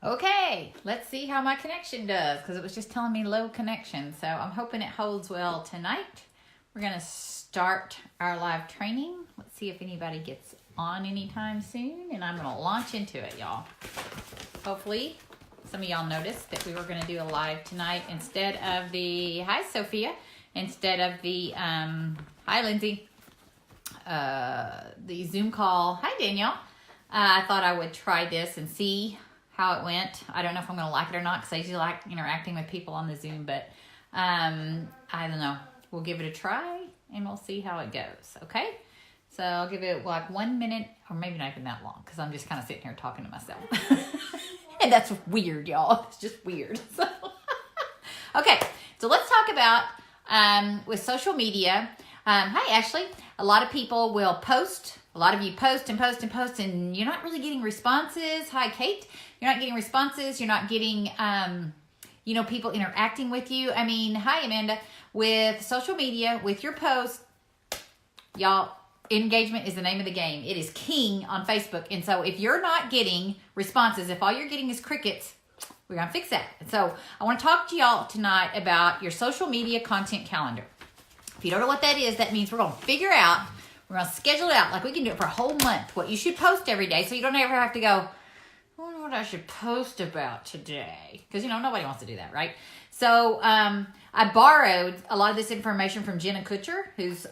Okay, let's see how my connection does because it was just telling me low connection. So I'm hoping it holds well tonight. We're going to start our live training. Let's see if anybody gets on anytime soon, and I'm going to launch into it, y'all. Hopefully, some of y'all noticed that we were going to do a live tonight instead of the, hi Sophia, instead of the, hi Lindsay, the Zoom call. Hi Danielle. I thought I would try this and see how it went. I don't know if I'm going to like it or not because I usually like interacting with people on the Zoom, but I don't know. We'll give it a try and we'll see how it goes, okay? So I'll give it like 1 minute, or maybe not even that long because I'm just kind of sitting here talking to myself. And that's weird, y'all. It's just weird. So, okay, so let's talk about with social media. Hi, Ashley. A lot of people will post. A lot of you post and post and post, and you're not really getting responses. Hi, Kate. You're not getting responses. You're not getting, people interacting with you. I mean, hi, Amanda. With social media, with your posts, y'all, engagement is the name of the game. It is king on Facebook. And so if you're not getting responses, if all you're getting is crickets, we're going to fix that. And so I want to talk to y'all tonight about your social media content calendar. If you don't know what that is, that means we're going to figure out, we're going to schedule it out like we can do it for a whole month, what you should post every day so you don't ever have to go, I wonder what I should post about today. Because, nobody wants to do that, right? So I borrowed a lot of this information from Jenna Kutcher, who's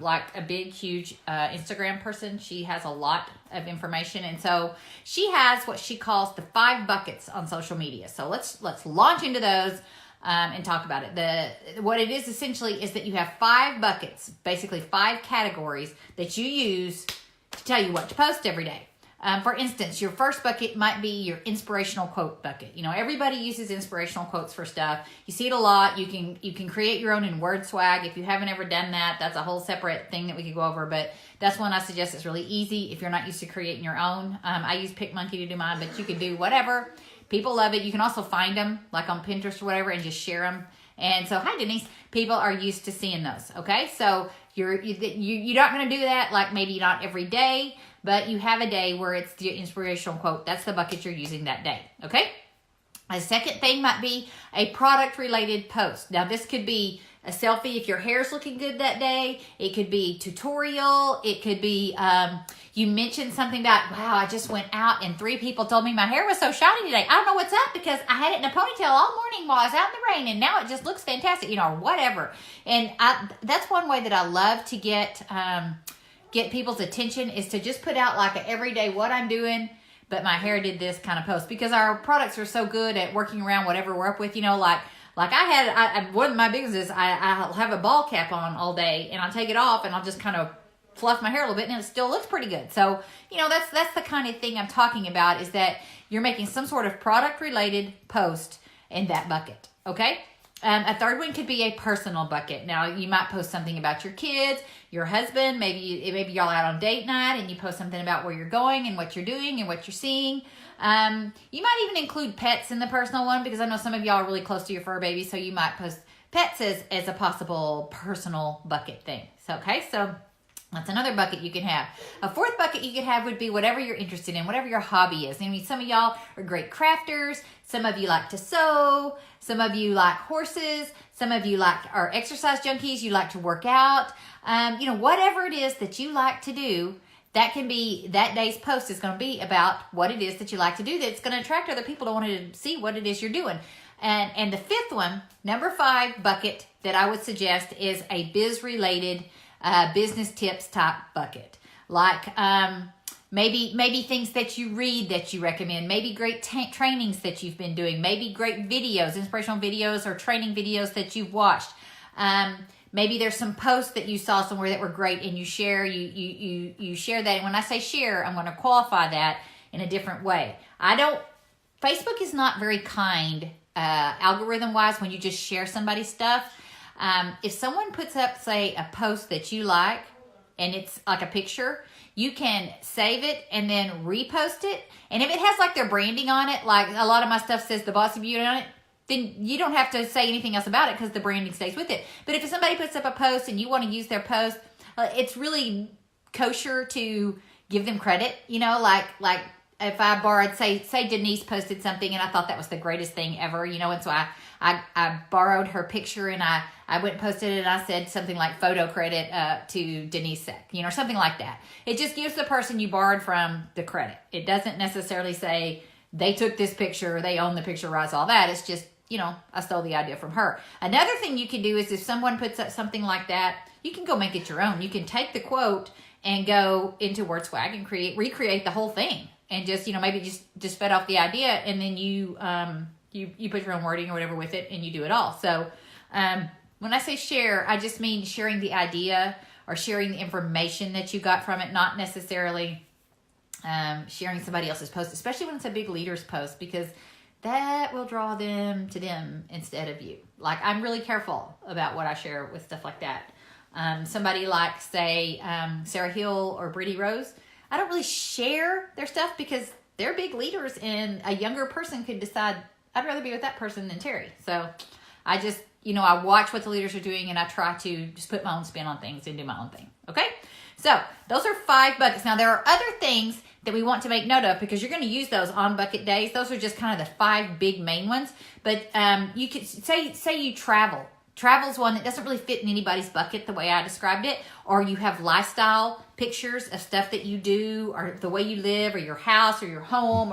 like a big, huge Instagram person. She has a lot of information. And so she has what she calls the 5 buckets on social media. So let's launch into those and talk about it. What it is essentially is that you have 5 buckets, basically 5 categories that you use to tell you what to post every day. For instance, your first bucket might be your inspirational quote bucket. Everybody uses inspirational quotes for stuff. You see it a lot. You can create your own in Word Swag. If you haven't ever done that, that's a whole separate thing that we could go over. But that's one I suggest. It's really easy if you're not used to creating your own. I use PicMonkey to do mine, but you could do whatever. People love it. You can also find them like on Pinterest or whatever and just share them. And so, hi Denise. People are used to seeing those. Okay, so you're not going to do that like maybe not every day. But you have a day where it's the inspirational quote. That's the bucket you're using that day, okay? A second thing might be a product-related post. Now, this could be a selfie if your hair's looking good that day. It could be tutorial. It could be you mentioned something about, wow, I just went out and 3 people told me my hair was so shiny today. I don't know what's up because I had it in a ponytail all morning while I was out in the rain, and now it just looks fantastic, or whatever. And that's one way that I love to get people's attention is to just put out like a everyday what I'm doing, but my hair did this kind of post because our products are so good at working around whatever we're up with, like one of my biggest is I'll have a ball cap on all day and I'll take it off and I'll just kind of fluff my hair a little bit and it still looks pretty good. So, that's the kind of thing I'm talking about is that you're making some sort of product related post in that bucket. Okay. A third one could be a personal bucket. Now, you might post something about your kids, your husband. Maybe y'all out on date night and you post something about where you're going and what you're doing and what you're seeing. You might even include pets in the personal one because I know some of y'all are really close to your fur baby, so you might post pets as a possible personal bucket thing. So, okay, so that's another bucket you can have. A fourth bucket you could have would be whatever you're interested in, whatever your hobby is. I mean, some of y'all are great crafters. Some of you like to sew. Some of you like horses. Some of you are exercise junkies. You like to work out. Whatever it is that you like to do, that day's post is going to be about what it is that you like to do. That's going to attract other people to want to see what it is you're doing. And the fifth one, number 5 bucket that I would suggest is a biz-related business tips type bucket. Like maybe things that you read that you recommend, maybe great trainings that you've been doing, maybe great videos, inspirational videos or training videos that you've watched. Maybe there's some posts that you saw somewhere that were great and you share that. And when I say share, I'm going to qualify that in a different way. Facebook is not very kind algorithm wise when you just share somebody's stuff. If someone puts up, say, a post that you like, and it's like a picture, you can save it and then repost it. And if it has like their branding on it, like a lot of my stuff says the Bossy Beauty on it, then you don't have to say anything else about it because the branding stays with it. But if somebody puts up a post and you want to use their post, it's really kosher to give them credit, like if I borrowed, say Denise posted something and I thought that was the greatest thing ever, you know, and so I borrowed her picture and I went and posted it and I said something like photo credit to Denise Seck, you know, or something like that. It just gives the person you borrowed from the credit. It doesn't necessarily say they took this picture, they own the picture rights, all that. It's just, you know, I stole the idea from her. Another thing you can do is if someone puts up something like that, you can go make it your own. You can take the quote and go into WordSwag and recreate the whole thing. And just, you know, maybe just fed off the idea and then you put your own wording or whatever with it and you do it all. So when I say share, I just mean sharing the idea or sharing the information that you got from it, not necessarily sharing somebody else's post, especially when it's a big leader's post, because that will draw them to them instead of you. Like, I'm really careful about what I share with stuff like that. Somebody like, say, Sarah Hill or Brittany Rose, I don't really share their stuff because they're big leaders and a younger person could decide, I'd rather be with that person than Terry. So I just, you know, I watch what the leaders are doing and I try to just put my own spin on things and do my own thing. Okay? So those are 5 buckets. Now there are other things that we want to make note of because you're going to use those on bucket days. Those are just kind of the 5 big main ones. But you could say you travel. Travel's one that doesn't really fit in anybody's bucket the way I described it. Or you have lifestyle pictures of stuff that you do or the way you live or your house or your home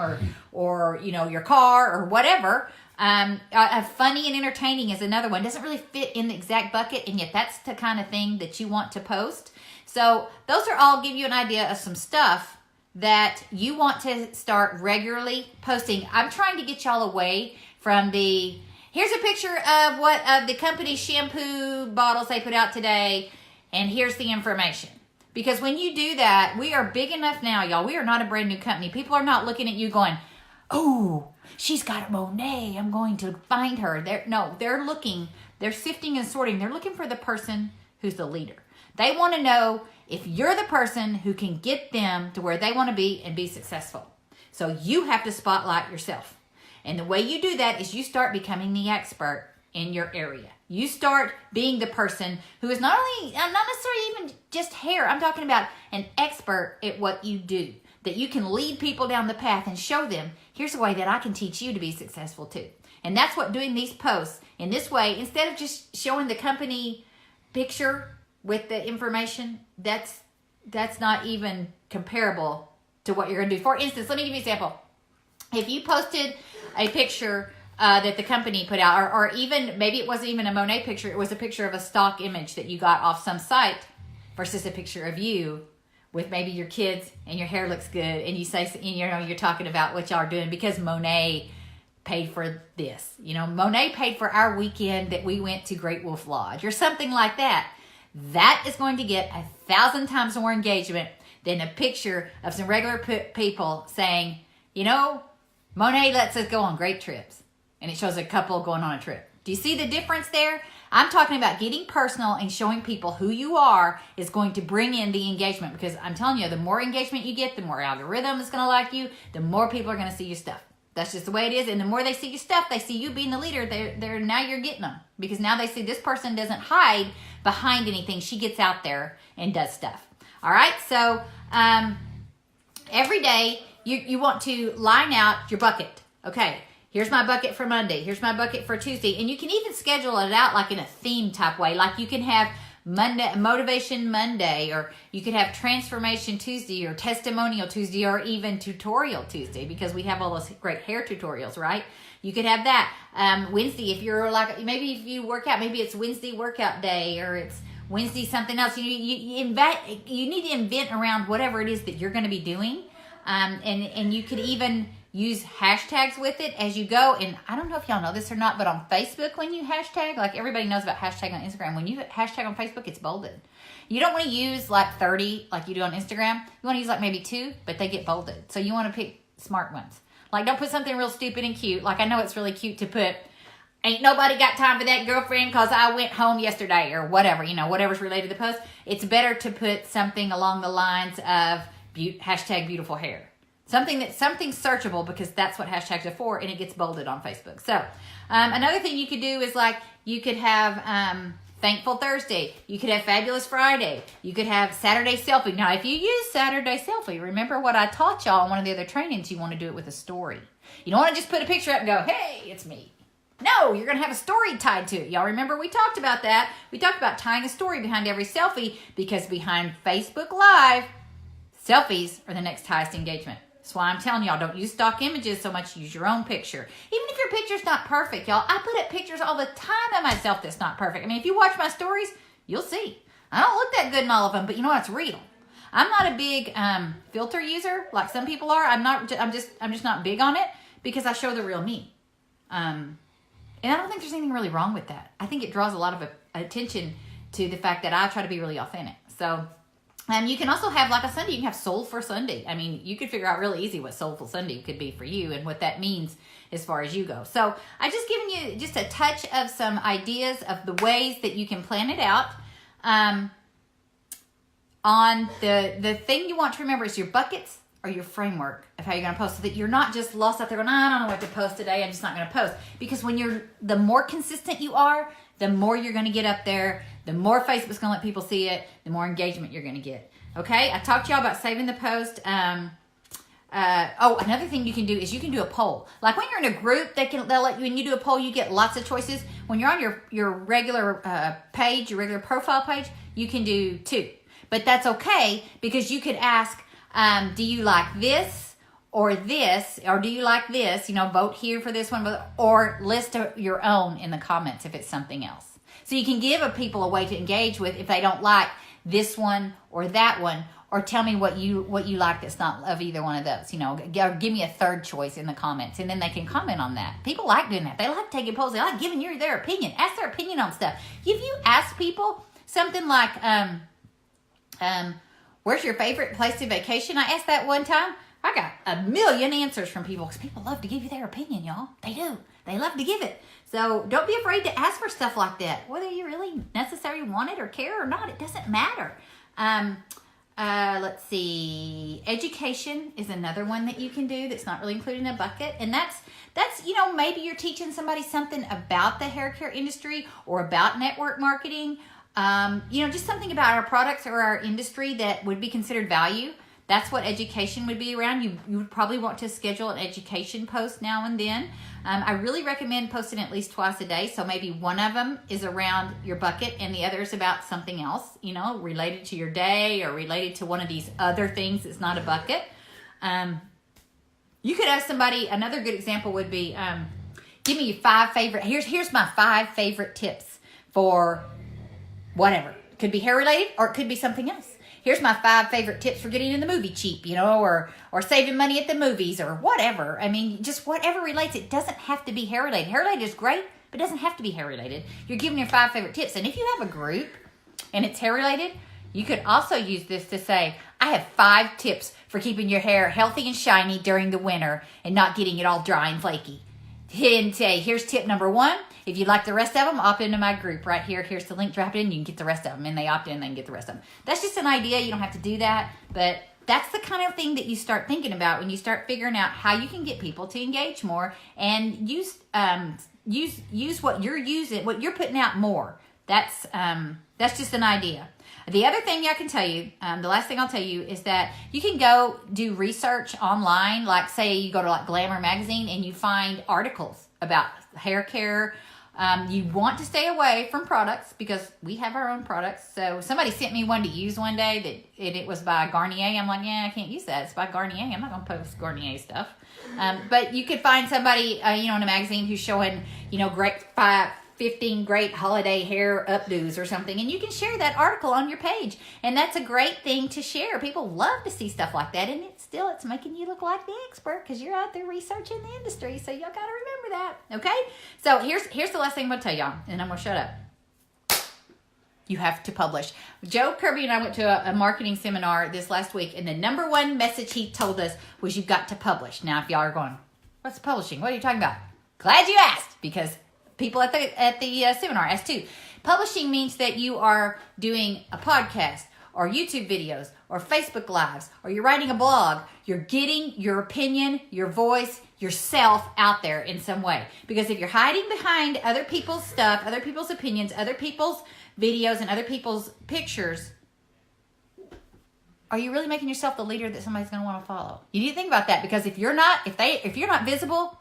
or you know, your car or whatever. Funny and entertaining is another one. Doesn't really fit in the exact bucket, and yet that's the kind of thing that you want to post. So those are all give you an idea of some stuff that you want to start regularly posting. I'm trying to get y'all away from here's a picture of the company shampoo bottles they put out today, and here's the information. Because when you do that, we are big enough now, y'all. We are not a brand new company. People are not looking at you going, oh, she's got a Monet. I'm going to find her. They're looking. They're sifting and sorting. They're looking for the person who's the leader. They want to know if you're the person who can get them to where they want to be and be successful. So you have to spotlight yourself. And the way you do that is you start becoming the expert in your area. You start being the person who is not necessarily even just hair. I'm talking about an expert at what you do. That you can lead people down the path and show them, here's a way that I can teach you to be successful too. And that's what doing these posts in this way, instead of just showing the company picture with the information, that's not even comparable to what you're going to do. For instance, let me give you an example. If you posted a picture that the company put out, or even maybe it wasn't even a Monet picture, it was a picture of a stock image that you got off some site versus a picture of you with maybe your kids and your hair looks good and you say, you know, you're talking about what y'all are doing because Monet paid for this. You know, Monet paid for our weekend that we went to Great Wolf Lodge or something like that. That is going to get 1,000 times more engagement than a picture of some regular people saying, you know, Monet lets us go on great trips. And it shows a couple going on a trip. Do you see the difference there? I'm talking about getting personal and showing people who you are is going to bring in the engagement, because I'm telling you, the more engagement you get, the more algorithm is going to like you, the more people are going to see your stuff. That's just the way it is. And the more they see your stuff, they see you being the leader. They're now you're getting them, because now they see this person doesn't hide behind anything. She gets out there and does stuff. All right. So every day you want to line out your bucket. Okay. Here's my bucket for Monday. Here's my bucket for Tuesday. And you can even schedule it out like in a theme type way. Like you can have Monday, Motivation Monday, or you could have Transformation Tuesday, or Testimonial Tuesday, or even Tutorial Tuesday, because we have all those great hair tutorials, right? You could have that. Wednesday, if you're like, maybe if you work out, maybe it's Wednesday workout day, or it's Wednesday something else. You need to invent around whatever it is that you're going to be doing. And you could even use hashtags with it as you go. And I don't know if y'all know this or not, but on Facebook, when you hashtag, like everybody knows about hashtag on Instagram, when you hashtag on Facebook, it's bolded. You don't want to use like 30 like you do on Instagram. You want to use like maybe 2, but they get bolded. So you want to pick smart ones. Like, don't put something real stupid and cute. Like, I know it's really cute to put, ain't nobody got time for that, girlfriend, because I went home yesterday, or whatever, you know, whatever's related to the post. It's better to put something along the lines of hashtag beautiful hair. Something searchable, because that's what hashtags are for, and it gets bolded on Facebook. So another thing you could do is like you could have Thankful Thursday. You could have Fabulous Friday. You could have Saturday Selfie. Now, if you use Saturday Selfie, remember what I taught y'all in one of the other trainings. You want to do it with a story. You don't want to just put a picture up and go, hey, it's me. No, you're going to have a story tied to it. Y'all remember we talked about that. We talked about tying a story behind every selfie because behind Facebook Live, selfies are the next highest engagement. That's why I'm telling y'all, don't use stock images so much. Use your own picture. Even if your picture's not perfect, y'all. I put up pictures all the time of myself that's not perfect. I mean, if you watch my stories, you'll see. I don't look that good in all of them, but you know it's real. I'm not a big filter user like some people are. I'm just not big on it because I show the real me. And I don't think there's anything really wrong with that. I think it draws a lot of attention to the fact that I try to be really authentic. So. You can also have like a Sunday. You can have Soulful Sunday. I mean, you could figure out really easy what Soulful Sunday could be for you and what that means as far as you go. So I just given you just a touch of some ideas of the ways that you can plan it out. On the thing you want to remember is your buckets or your framework of how you're going to post, so that you're not just lost out there going, I don't know what to post today. I'm just not going to post. Because the more consistent you are, the more you're going to get up there, the more Facebook's going to let people see it, the more engagement you're going to get. Okay? I talked to y'all about saving the post. Another thing you can do is you can do a poll. Like when you're in a group, they'll let you, and you do a poll, you get lots of choices. When you're on your regular page, your regular profile page, you can do 2. But that's okay because you could ask, do you like this or this, or do you like this? Vote here for this one, or list your own in the comments if it's something else. So you can give people a way to engage with if they don't like this one or that one, or tell me what you like that's not of either one of those. Give me a third choice in the comments, and then they can comment on that. People like doing that. They like taking polls. They like giving their opinion. Ask their opinion on stuff. If you ask people something like, where's your favorite place to vacation? I asked that one time. I got a million answers from people because people love to give you their opinion, y'all. They do. They love to give it. So don't be afraid to ask for stuff like that. Whether you really necessarily want it or care or not, it doesn't matter. Let's see. Education is another one that you can do that's not really included in a bucket. And that's maybe you're teaching somebody something about the hair care industry or about network marketing. Just something about our products or our industry that would be considered value. That's what education would be around. You would probably want to schedule an education post now and then. I really recommend posting at least twice a day. So maybe one of them is around your bucket and the other is about something else, related to your day or related to one of these other things that's not a bucket. You could ask somebody, another good example would be, give me your 5 favorite, here's my 5 favorite tips for whatever. It could be hair related or it could be something else. Here's my 5 favorite tips for getting in the movie cheap, or saving money at the movies or whatever. I mean, just whatever relates. It doesn't have to be hair related. Hair related is great, but it doesn't have to be hair related. You're giving your 5 favorite tips. And if you have a group and it's hair related, you could also use this to say, I have 5 tips for keeping your hair healthy and shiny during the winter and not getting it all dry and flaky. And say, here's tip number 1. If you'd like the rest of them, opt into my group right here. Here's the link, drop it in, you can get the rest of them. And they opt in, they can get the rest of them. That's just an idea. You don't have to do that. But that's the kind of thing that you start thinking about when you start figuring out how you can get people to engage more and use what you're using, what you're putting out more. That's just an idea. The other thing I can tell you, the last thing I'll tell you is that you can go do research online. Like say you go to like Glamour magazine and you find articles about hair care. You want to stay away from products because we have our own products. So somebody sent me one to use one day and it was by Garnier. I'm like, yeah, I can't use that. It's by Garnier. I'm not going to post Garnier stuff. But you could find somebody, in a magazine who's showing, great 15 great holiday hair updos or something, and you can share that article on your page. And that's a great thing to share. People love to see stuff like that, and it's making you look like the expert because you're out there researching the industry. So y'all got to remember that, okay? So here's the last thing I'm going to tell y'all, and I'm going to shut up. You have to publish. Joe Kirby and I went to a marketing seminar this last week, and the number one message he told us was you've got to publish. Now, if y'all are going, what's publishing? What are you talking about? Glad you asked, because people at the seminar asked too. Publishing means that you are doing a podcast or YouTube videos or Facebook Lives, or you're writing a blog. You're getting your opinion, your voice, yourself out there in some way. Because if you're hiding behind other people's stuff, other people's opinions, other people's videos and other people's pictures, are you really making yourself the leader that somebody's going to want to follow? You need to think about that, because if you're not visible,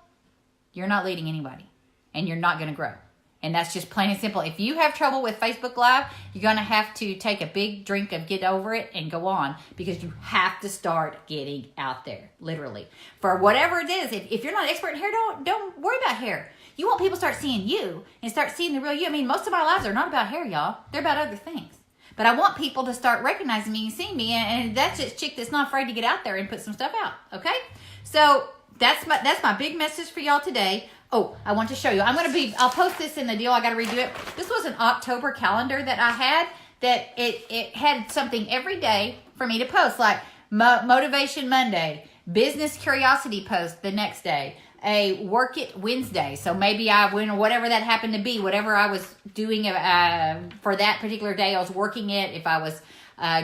you're not leading anybody, and you're not going to grow. And that's just plain and simple. If you have trouble with Facebook Live, you're going to have to take a big drink of get over it and go on, because you have to start getting out there, literally. For whatever it is, if you're not an expert in hair, don't worry about hair. You want people to start seeing you and start seeing the real you. I mean, most of my lives are not about hair, y'all. They're about other things. But I want people to start recognizing me and seeing me, and that's just chick that's not afraid to get out there and put some stuff out, okay? So that's my big message for y'all today. Oh, I want to show you. I'll post this in the deal. I got to redo it. This was an October calendar that I had, that it had something every day for me to post, like Motivation Monday, Business Curiosity post the next day, a Work It Wednesday. So maybe I went, or whatever that happened to be, whatever I was doing for that particular day, I was working it. If I was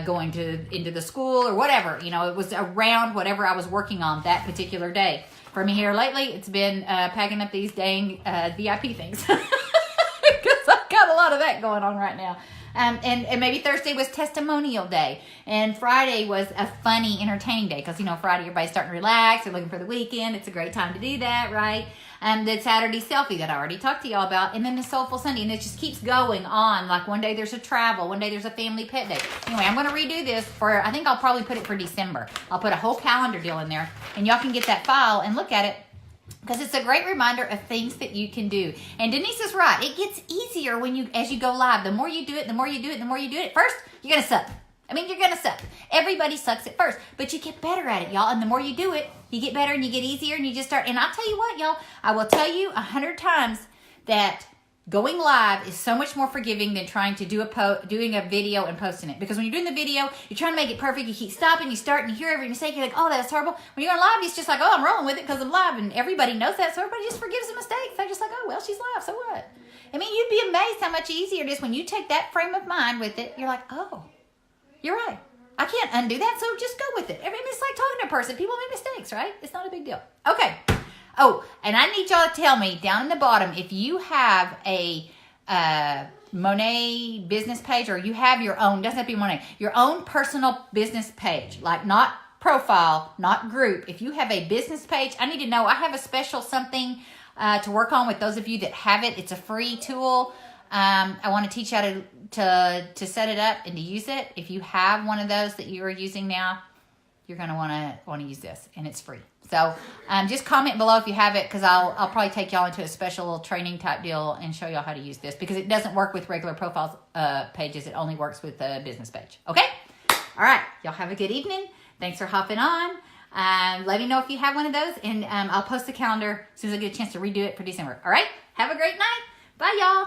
going into the school or whatever, it was around whatever I was working on that particular day. For me here lately, it's been packing up these dang VIP things, because I've got a lot of that going on right now. And maybe Thursday was testimonial day, and Friday was a funny, entertaining day, because Friday everybody's starting to relax, they're looking for the weekend. It's a great time to do that, right? The Saturday selfie that I already talked to y'all about, and then the Soulful Sunday, and it just keeps going on. Like one day there's a travel, one day there's a family pet day. Anyway, I'm going to redo this I think I'll probably put it for December. I'll put a whole calendar deal in there, and y'all can get that file and look at it, because it's a great reminder of things that you can do. And Denise is right. It gets easier as you go live. The more you do it, the more you do it, the more you do it. First, you're going to suck. You're going to suck. Everybody sucks at first, but you get better at it, y'all. And the more you do it, you get better and you get easier, and you just start. And I'll tell you what, y'all, I will tell you 100 times that going live is so much more forgiving than trying to doing a video and posting it. Because when you're doing the video, you're trying to make it perfect. You keep stopping, you start, and you hear every mistake. You're like, oh, that's horrible. When you're on live, it's just like, oh, I'm rolling with it because I'm live. And everybody knows that, so everybody just forgives the mistakes. They're just like, oh, well, she's live, so what? You'd be amazed how much easier it is when you take that frame of mind with it. You're like, oh, you're right. I can't undo that, so just go with it. It's like talking to a person. People make mistakes, right? It's not a big deal. Okay. Oh, and I need y'all to tell me down in the bottom if you have a Monet business page, or you have your own, doesn't have to be Monet, your own personal business page, like not profile, not group. If you have a business page, I need to know. I have a special something to work on with those of you that have it. It's a free tool. I want to teach you how to set it up and to use it. If you have one of those that you are using now, you're going to want to use this, and it's free. So just comment below if you have it, because I'll probably take y'all into a special little training type deal and show y'all how to use this, because it doesn't work with regular profiles pages. It only works with the business page. Okay? All right. Y'all have a good evening. Thanks for hopping on. Let me know if you have one of those, and I'll post the calendar as soon as I get a chance to redo it for December. All right? Have a great night. Bye, y'all.